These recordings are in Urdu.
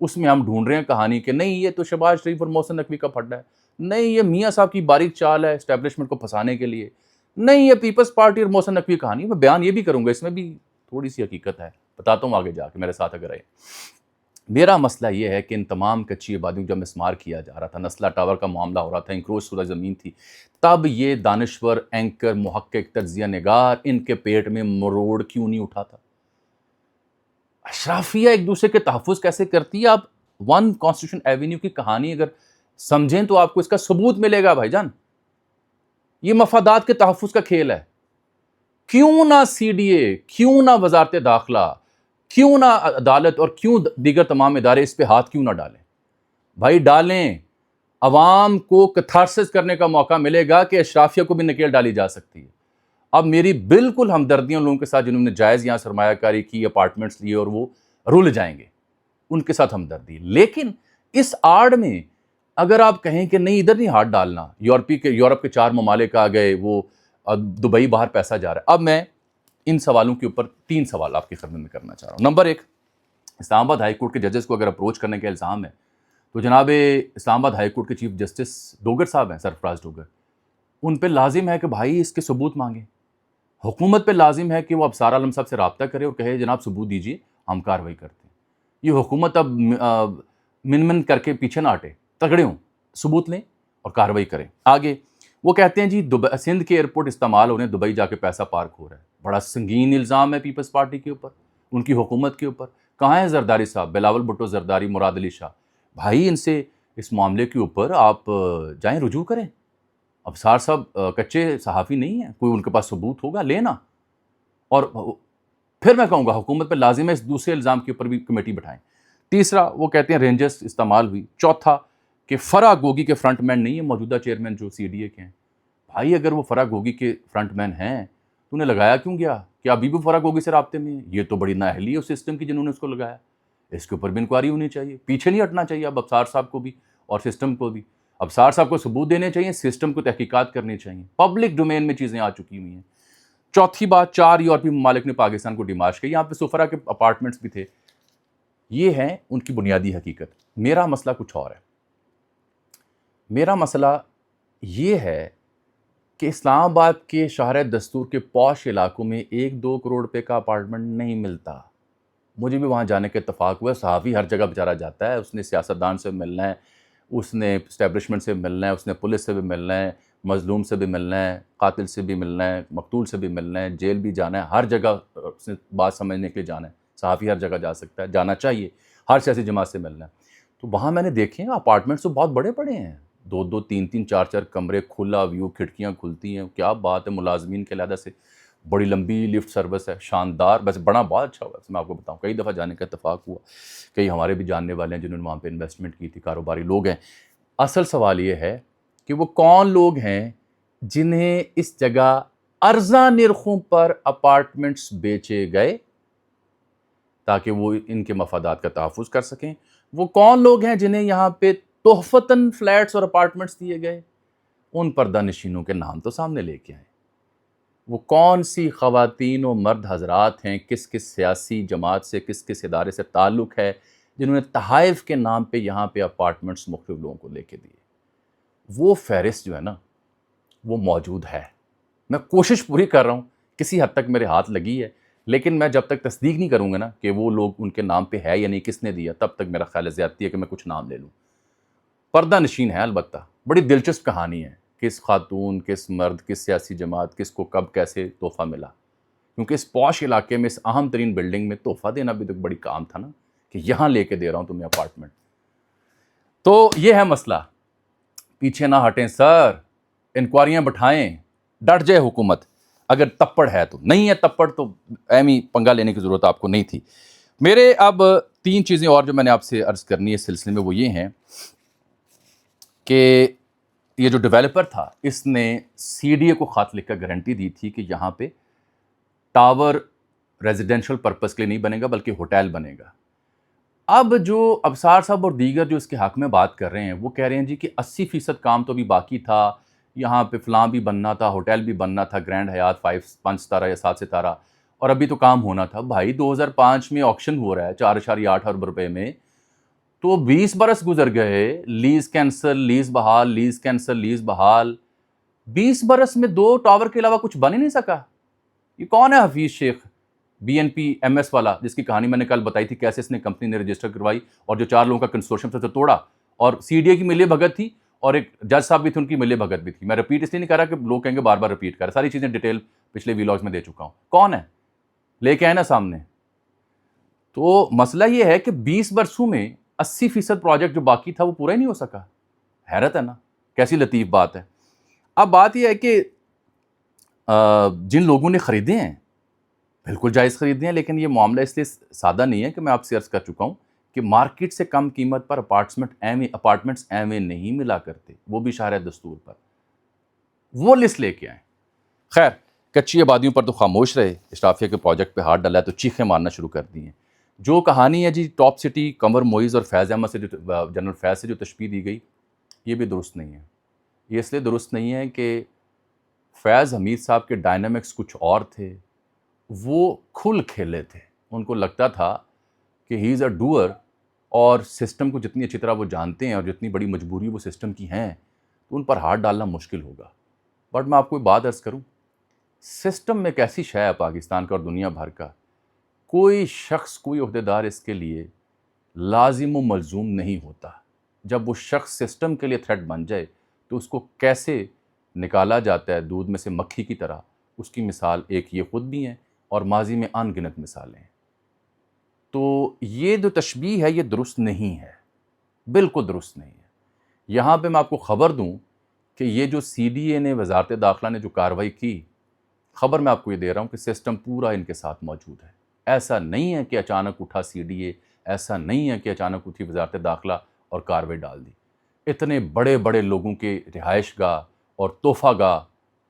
اس میں ہم ڈھونڈ رہے ہیں کہانی کہ نہیں یہ تو شہباز شریف اور محسن نقوی کا پھڈا ہے، نہیں یہ میاں صاحب کی باریک چال ہے اسٹیبلشمنٹ کو پھنسانے کے لیے، نہیں یہ پیپلز پارٹی اور محسن نقوی کہانی ہے۔ میں بیان یہ بھی کروں گا، اس میں بھی تھوڑی سی حقیقت ہے، بتاتا ہوں آگے جا کے، میرے ساتھ اگر آئے۔ میرا مسئلہ یہ ہے کہ ان تمام کچی آبادیوں جب مسمار کیا جا رہا تھا، نسلہ ٹاور کا معاملہ ہو رہا تھا، انکروچ سورہ زمین تھی، تب یہ دانشور، اینکر، محقق، تجزیہ نگار ان کے پیٹ میں مروڑ کیوں نہیں اٹھا تھا؟ اشرافیہ ایک دوسرے کے تحفظ کیسے کرتی ہے؟ آپ ون کانسٹیٹیوشن ایونیو کی کہانی اگر سمجھیں تو آپ کو اس کا ثبوت ملے گا بھائی جان۔ یہ مفادات کے تحفظ کا کھیل ہے۔ کیوں نہ سی ڈی اے، کیوں نہ وزارت داخلہ، کیوں نہ عدالت اور کیوں دیگر تمام ادارے اس پہ ہاتھ کیوں نہ ڈالیں؟ بھائی ڈالیں، عوام کو کتھارسس کرنے کا موقع ملے گا کہ اشرافیہ کو بھی نکیل ڈالی جا سکتی ہے۔ اب میری بالکل ہمدردیاں لوگوں کے ساتھ جنہوں نے جائز یہاں سرمایہ کاری کی، اپارٹمنٹس لیے اور وہ رول جائیں گے، ان کے ساتھ ہمدردی، لیکن اس آڑ میں اگر آپ کہیں کہ نہیں ادھر نہیں ہاتھ ڈالنا، یورپ کے 4 ممالک آ گئے، وہ دبئی باہر پیسہ جا رہا ہے۔ اب میں ان سوالوں کے اوپر 3 سوال آپ کی خدمت میں کرنا چاہ رہا ہوں۔ نمبر 1، اسلام آباد ہائی کورٹ کے ججز کو اگر اپروچ کرنے کا الزام ہے تو جناب اسلام آباد ہائی کورٹ کے چیف جسٹس ڈوگر صاحب ہیں، سرفراز ڈوگر، ان پہ لازم ہے کہ بھائی اس کے ثبوت مانگیں۔ حکومت پہ لازم ہے کہ وہ ابصار عالم صاحب سے رابطہ کرے اور کہے جناب ثبوت دیجیے، ہم کارروائی کرتے ہیں۔ یہ حکومت اب من کر کے پیچھے نہ ہٹے، تگڑے ہوں، ثبوت لیں اور کارروائی کریں۔ آگے وہ کہتے ہیں جی سندھ کے ایئرپورٹ استعمال ہونے، دبئی جا کے پیسہ پارک ہو رہا ہے۔ بڑا سنگین الزام ہے پیپلز پارٹی کے اوپر، ان کی حکومت کے اوپر۔ کہاں ہیں زرداری صاحب، بلاول بھٹو زرداری، مراد علی شاہ؟ بھائی ان سے اس معاملے کے اوپر آپ جائیں رجوع کریں۔ ابصار صاحب کچے صحافی نہیں ہیں، کوئی ان کے پاس ثبوت ہوگا لینا۔ اور پھر میں کہوں گا حکومت پہ لازم ہے اس دوسرے الزام کے اوپر بھی کمیٹی بٹھائیں۔ تیسرا وہ کہتے ہیں رینجرز استعمال ہوئی۔ چوتھا کہ فرا گوگی کے فرنٹ مین نہیں ہے موجودہ چیئرمین جو سی ڈی اے کے ہیں۔ بھائی اگر وہ فرا گوگی کے فرنٹ مین ہیں تو انہیں لگایا کیوں گیا؟ کیا ابھی بھی فرا گوگی سے رابطے میں ہے؟ یہ تو بڑی نااہلی ہے اس سسٹم کی جنہوں نے اس کو لگایا، اس کے اوپر بھی انکوائری ہونی چاہیے، پیچھے نہیں ہٹنا چاہیے اب ابصار صاحب کو بھی اور سسٹم کو بھی۔ ابصار صاحب کو ثبوت دینے چاہیے، سسٹم کو تحقیقات کرنی چاہیے، پبلک ڈومین میں چیزیں آ چکی ہوئی ہیں۔ چوتھی بات، 4 یورپی ممالک نے پاکستان کو ڈیمارش کی، یہاں پہ سفرا کے اپارٹمنٹس بھی تھے۔ یہ ہیں ان کی بنیادی حقیقت۔ میرا مسئلہ کچھ اور ہے۔ میرا مسئلہ یہ ہے کہ اسلام آباد کے شاہراہ دستور کے پوش علاقوں میں 1-2 کروڑ روپے کا اپارٹمنٹ نہیں ملتا۔ مجھے بھی وہاں جانے کا اتفاق ہوا ہے۔ صحافی ہر جگہ بیچارہ جاتا ہے، اس نے سیاستدان سے ملنا ہے، اس نے اسٹیبلشمنٹ سے ملنا ہے، اس نے پولیس سے بھی ملنا ہے، مظلوم سے بھی ملنا ہے، قاتل سے بھی ملنا ہے، مقتول سے بھی ملنا ہے، جیل بھی جانا ہے، ہر جگہ اس نے بات سمجھنے کے لیے جانا ہے۔ صحافی ہر جگہ جا سکتا ہے، جانا چاہیے، ہر سیاسی جماعت سے ملنا ہے۔ تو وہاں میں نے دیکھے ہیں اپارٹمنٹس تو بہت بڑے بڑے ہیں، 2-2 3-3 4-4 کمرے، کھلا ویو، کھڑکیاں کھلتی ہیں، کیا بات ہے، ملازمین کے علیحدہ سے بڑی لمبی لفٹ سروس ہے، شاندار، بس بڑا بہت اچھا ہوا۔ میں آپ کو بتاؤں کئی دفعہ جانے کا اتفاق ہوا، کئی ہمارے بھی جاننے والے ہیں جنہوں نے وہاں پہ انویسٹمنٹ کی تھی، کاروباری لوگ ہیں۔ اصل سوال یہ ہے کہ وہ کون لوگ ہیں جنہیں اس جگہ ارزاں نرخوں پر اپارٹمنٹس بیچے گئے تاکہ وہ ان کے مفادات کا تحفظ کر سکیں؟ وہ کون لوگ ہیں جنہیں یہاں پہ تحفتاً فلیٹس اور اپارٹمنٹس دیے گئے؟ ان پردہ نشینوں کے نام تو سامنے لے کے آئیں۔ وہ کون سی خواتین و مرد حضرات ہیں، کس کس سیاسی جماعت سے، کس کس ادارے سے تعلق ہے، جنہوں نے تحائف کے نام پہ یہاں پہ اپارٹمنٹس مختلف لوگوں کو لے کے دیے؟ وہ فہرست جو ہے نا وہ موجود ہے۔ میں کوشش پوری کر رہا ہوں، کسی حد تک میرے ہاتھ لگی ہے، لیکن میں جب تک تصدیق نہیں کروں گا نا کہ وہ لوگ ان کے نام پہ ہے یا نہیں، کس نے دیا، تب تک میرا خیال زیادتی ہے کہ میں کچھ نام لے لوں۔ پردہ نشین ہے البتہ، بڑی دلچسپ کہانی ہے، کس خاتون، کس مرد، کس سیاسی جماعت، کس کو کب کیسے تحفہ ملا، کیونکہ اس پوش علاقے میں، اس اہم ترین بلڈنگ میں تحفہ دینا بھی تو بڑی کام تھا نا، کہ یہاں لے کے دے رہا ہوں تمہیں اپارٹمنٹ۔ تو یہ ہے مسئلہ، پیچھے نہ ہٹیں سر، انکوائریاں بٹھائیں، ڈٹ جائے حکومت، اگر تپڑ ہے تو، نہیں ہے تپڑ تو ایمی پنگا لینے کی ضرورت آپ کو نہیں تھی۔ میرے اب 3 چیزیں اور جو میں نے آپ سے عرض کرنی ہے اس سلسلے میں، وہ یہ ہیں کہ یہ جو ڈیولپر تھا اس نے سی ڈی اے کو خط لکھ کر گارنٹی دی تھی کہ یہاں پہ ٹاور ریزیڈینشل پرپس کے لیے نہیں بنے گا بلکہ ہوٹل بنے گا۔ اب جو ابصار صاحب اور دیگر جو اس کے حق میں بات کر رہے ہیں وہ کہہ رہے ہیں جی کہ 80% کام تو ابھی باقی تھا، یہاں پہ فلاں بھی بننا تھا، ہوٹل بھی بننا تھا، گرینڈ حیات 5 ستارہ یا 7 ستارہ، اور ابھی تو کام ہونا تھا۔ بھائی 2005 میں آکشن ہو رہا ہے 4.8 ارب روپے میں، تو 20 برس گزر گئے، لیز کینسل، لیز بحال، لیز کینسل، لیز بحال، 20 برس میں 2 ٹاور کے علاوہ کچھ بن ہی نہیں سکا۔ یہ کون ہے حفیظ شیخ BNP MS والا، جس کی کہانی میں نے کل بتائی تھی، کیسے اس نے کمپنی نے رجسٹر کروائی اور جو 4 لوگوں کا کنسورشیم تھا توڑا، اور CDA کی ملی بھگت تھی، اور ایک جج صاحب بھی تھے، ان کی ملی بھگت بھی تھی۔ میں رپیٹ اس لیے نہیں کر رہا کہ لوگ کہیں گے بار بار رپیٹ کر رہا، ساری چیزیں ڈیٹیل پچھلے ویلاگز میں دے چکا ہوں۔ کون ہے؟ لے کے آئے نا سامنے۔ تو مسئلہ یہ ہے کہ 20 برسوں میں 80% پروجیکٹ جو باقی تھا وہ پورا ہی نہیں ہو سکا۔ حیرت ہے نا، کیسی لطیف بات ہے۔ اب بات یہ ہے کہ جن لوگوں نے خریدے ہیں بالکل جائز خریدے ہیں، لیکن یہ معاملہ اس لیے سادہ نہیں ہے کہ میں آپ سے عرض کر چکا ہوں کہ مارکیٹ سے کم قیمت پر اپارٹمنٹس ایویں نہیں ملا کرتے، وہ بھی شاہراہ دستور پر۔ وہ لسٹ لے کے آئیں۔ خیر، کچی آبادیوں پر تو خاموش رہے، اشرافیہ کے پروجیکٹ پہ ہاتھ ڈالا ہے تو چیخیں مارنا شروع کر دی ہیں۔ جو کہانی ہے جی ٹاپ سٹی قمر معیز اور فیض احمد سے جو جنرل فیض سے جو تشبیہ دی گئی، یہ بھی درست نہیں ہے۔ یہ اس لیے درست نہیں ہے کہ فیض حمید صاحب کے ڈائنامکس کچھ اور تھے، وہ کھل کھیلے تھے، ان کو لگتا تھا کہ ہی از اے ڈوئر، اور سسٹم کو جتنی اچھی طرح وہ جانتے ہیں اور جتنی بڑی مجبوری وہ سسٹم کی ہیں تو ان پر ہاتھ ڈالنا مشکل ہوگا۔ بٹ میں آپ کو ایک بات عرض کروں، سسٹم ایک ایسی شے ہے پاکستان کا اور دنیا بھر کا، کوئی شخص کوئی عہدیدار اس کے لیے لازم و ملزوم نہیں ہوتا۔ جب وہ شخص سسٹم کے لیے تھریٹ بن جائے تو اس کو کیسے نکالا جاتا ہے دودھ میں سے مکھی کی طرح، اس کی مثال ایک یہ خود بھی ہیں اور ماضی میں ان گنت مثالیں ہیں۔ تو یہ جو تشبیہ ہے یہ درست نہیں ہے، بالکل درست نہیں ہے۔ یہاں پہ میں آپ کو خبر دوں کہ یہ جو CDA نے، وزارت داخلہ نے جو کارروائی کی، خبر میں آپ کو یہ دے رہا ہوں کہ سسٹم پورا ان کے ساتھ موجود ہے۔ ایسا نہیں ہے کہ اچانک اٹھا CDA، ایسا نہیں ہے کہ اچانک اٹھی وزارت داخلہ اور کارروائی ڈال دی۔ اتنے بڑے بڑے لوگوں کے رہائش گاہ اور تحفہ گاہ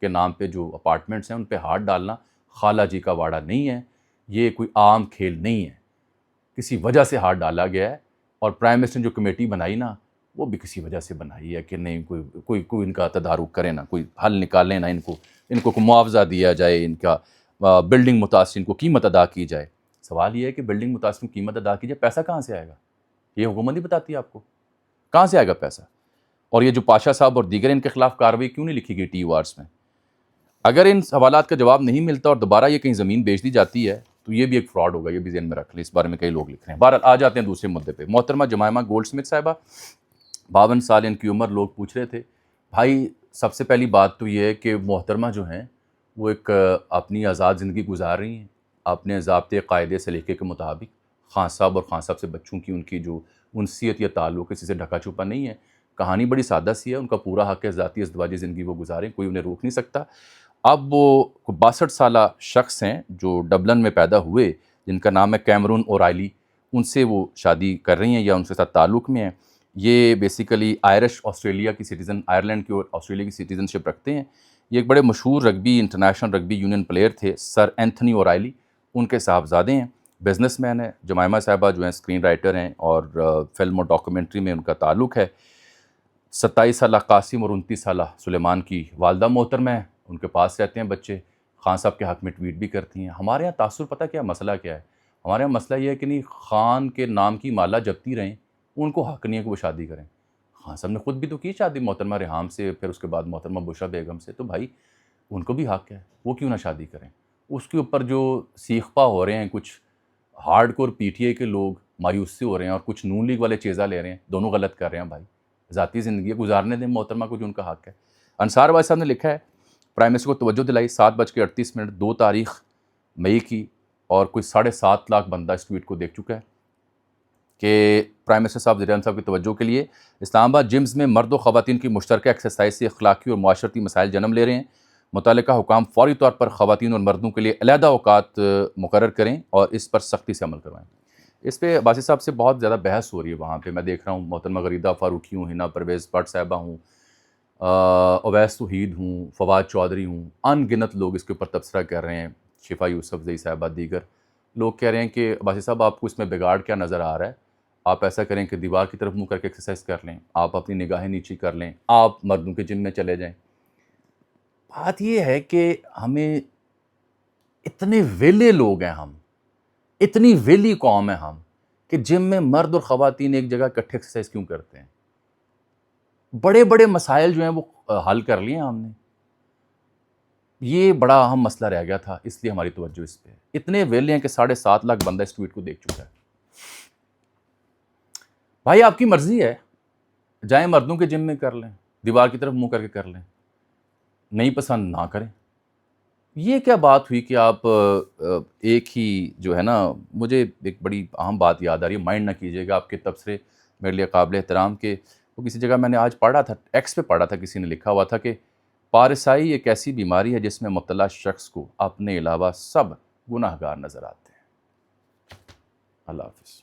کے نام پہ جو اپارٹمنٹس ہیں ان پہ ہاتھ ڈالنا خالہ جی کا واڑہ نہیں ہے، یہ کوئی عام کھیل نہیں ہے، کسی وجہ سے ہاتھ ڈالا گیا ہے۔ اور پرائم منسٹر نے جو کمیٹی بنائی نا، وہ بھی کسی وجہ سے بنائی ہے کہ نہیں کوئی ان کا تدارک کرے نا، کوئی حل نکالے نا، ان کو کوئی معاوضہ دیا جائے، ان کا بلڈنگ متاثرین کو قیمت ادا کی جائے۔ سوال یہ ہے کہ بلڈنگ متاثرین کو قیمت ادا کی جائے، پیسہ کہاں سے آئے گا؟ یہ حکومت ہی بتاتی ہے آپ کو کہاں سے آئے گا پیسہ۔ اور یہ جو پاشا صاحب اور دیگر ان کے خلاف کارروائی کیوں نہیں لکھی گئی ٹی وارس میں؟ اگر ان سوالات کا جواب نہیں ملتا اور دوبارہ یہ کہیں زمین بیچ دی جاتی ہے تو یہ بھی ایک فراڈ ہوگا، یہ بھی ذہن میں رکھ لیں، اس بارے میں کئی لوگ لکھ رہے ہیں۔ بہرحال آ جاتے ہیں دوسرے مدعے پہ۔ محترمہ جمائمہ گولڈ سمتھ صاحبہ، 52 سال ان کی عمر، لوگ پوچھ رہے تھے بھائی سب سے پہلی بات تو یہ ہے کہ محترمہ جو ہیں وہ ایک اپنی آزاد زندگی گزار رہی ہیں اپنے ضابطے قاعدے سلیقے کے مطابق۔ خان صاحب اور خان صاحب سے بچوں کی ان کی جو انسیت یا تعلق کسی سے ڈھکا چھپا نہیں ہے۔ کہانی بڑی سادہ سی ہے، ان کا پورا حق ہے ذاتی ازدواجی زندگی وہ گزاریں، کوئی انہیں روک نہیں سکتا۔ اب وہ 62 سالہ شخص ہیں جو ڈبلن میں پیدا ہوئے، جن کا نام ہے کیمرون اورائلی، ان سے وہ شادی کر رہی ہیں یا ان کے ساتھ تعلق میں ہیں۔ یہ بیسیکلی آئرش آسٹریلیا کی سٹیزن، آئرلینڈ کی اور آسٹریلیا کی سٹیزن شپ رکھتے ہیں۔ یہ ایک بڑے مشہور انٹرنیشنل رگبی یونین پلیئر تھے، سر اینتھنی اورائلی، ان کے صاحبزادے ہیں، بزنس مین ہیں۔ جمائمہ صاحبہ جو ہیں اسکرین رائٹر ہیں اور فلم اور ڈاکومنٹری میں ان کا تعلق ہے۔ 27 سالہ قاسم اور 29 سالہ سلیمان کی والدہ محترمہ ہیں، ان کے پاس رہتے ہیں بچے، خان صاحب کے حق میں ٹویٹ بھی کرتی ہیں۔ ہمارے یہاں تاثر پتہ کیا مسئلہ کیا ہے؟ ہمارے یہاں مسئلہ یہ ہے کہ نہیں، خان کے نام کی مالا جپتی رہیں، ان کو حق نہیں ہے کہ وہ شادی کریں۔ خان صاحب نے خود بھی تو کی شادی محترمہ ریحام سے، پھر اس کے بعد محترمہ بشرا بیگم سے، تو بھائی ان کو بھی حق ہے، وہ کیوں نہ شادی کریں؟ اس کے اوپر جو سیخ پا ہو رہے ہیں کچھ ہارڈ کور PTI کے لوگ، مایوس سے ہو رہے ہیں، اور کچھ نون لیگ والے چیزہ لے رہے ہیں، دونوں غلط کر رہے ہیں بھائی۔ ذاتی زندگی گزارنے دیں محترمہ کو، جو ان کا حق ہے۔ انصار بھائی صاحب نے لکھا ہے، پرائم منسٹر کو توجہ دلائی 7:38، 2 تاریخ مئی کی، اور کوئی 7.5 لاکھ بندہ اس ٹویٹ کو دیکھ چکا ہے کہ پرائم منسٹر صاحب زیر صاحب کی توجہ کے لیے اسلام آباد جمز میں مرد و خواتین کی مشترکہ ایکسرسائز سے اخلاقی اور معاشرتی مسائل جنم لے رہے ہیں۔ متعلقہ حکام فوری طور پر خواتین اور مردوں کے لیے علیحدہ اوقات مقرر کریں اور اس پر سختی سے عمل کروائیں۔ اس پہ باسی صاحب سے بہت زیادہ بحث ہو رہی ہے وہاں پہ، میں دیکھ رہا ہوں محترمہ غریدہ فاروقی ہوں، ہنا پرویز بٹ صاحبہ ہوں، اویس توحید ہوں، فواد چودھری ہوں، ان گنت لوگ اس کے اوپر تبصرہ کر رہے ہیں، شفا یوسف زئی صاحبہ، دیگر لوگ کہہ رہے ہیں کہ باسی صاحب آپ کو اس میں بگاڑ کیا نظر آ رہا ہے؟ آپ ایسا کریں کہ دیوار کی طرف منہ کر کے ایکسرسائز کر لیں، آپ اپنی نگاہیں نیچی کر لیں، آپ مردوں کے جم میں چلے جائیں۔ بات یہ ہے کہ ہمیں اتنے ویلے لوگ ہیں، ہم اتنی ویلی قوم ہے ہم، کہ جم میں مرد اور خواتین ایک جگہ اکٹھے ایکسرسائز کیوں کرتے ہیں؟ بڑے بڑے مسائل جو ہیں وہ حل کر لیے ہم نے. یہ بڑا اہم مسئلہ رہ گیا تھا، اس لیے ہماری توجہ اس پہ ہے. اتنے ویلے ہیں کہ 7.5 لاکھ بندہ اس ٹویٹ کو دیکھ چکا ہے. بھائی آپ کی مرضی ہے، جائیں مردوں کے جم میں کر لیں، دیوار کی طرف منہ کر کے کر لیں، نہیں پسند نہ کریں. یہ کیا بات ہوئی کہ آپ ایک ہی جو ہے نا، مجھے ایک بڑی اہم بات یاد آ رہی ہے، مائنڈ نہ کیجیے گا، آپ کے تبصرے میرے لیے قابل احترام. کہ وہ کسی جگہ میں نے آج پڑھا تھا، ایکس پہ پڑھا تھا، کسی نے لکھا ہوا تھا کہ پارسائی ایک ایسی بیماری ہے جس میں مبتلا شخص کو اپنے علاوہ سب گناہگار نظر آتے ہیں. اللہ حافظ.